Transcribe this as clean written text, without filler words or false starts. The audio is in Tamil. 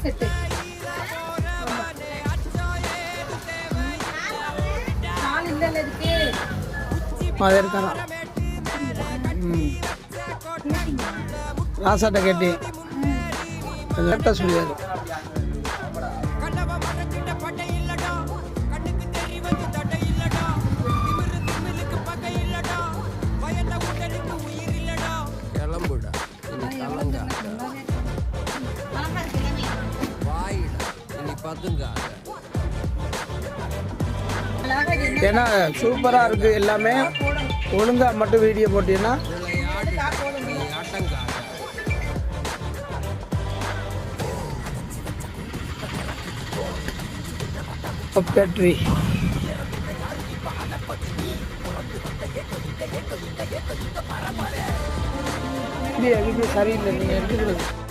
செட்டு நாள் இல்லைல்ல இருக்கு அது இருக்கலாம். ராசாட்ட கேட்டி கரெக்டாக சொல்லியாரு. ஏன்னா சூப்பராக இருக்குது எல்லாமே. ஒழுங்காக மட்டும் வீடியோ போட்டீங்கன்னா பேட்டரி இது எதுவுமே சரியில்லை. நீங்கள் எடுத்துக்கிறது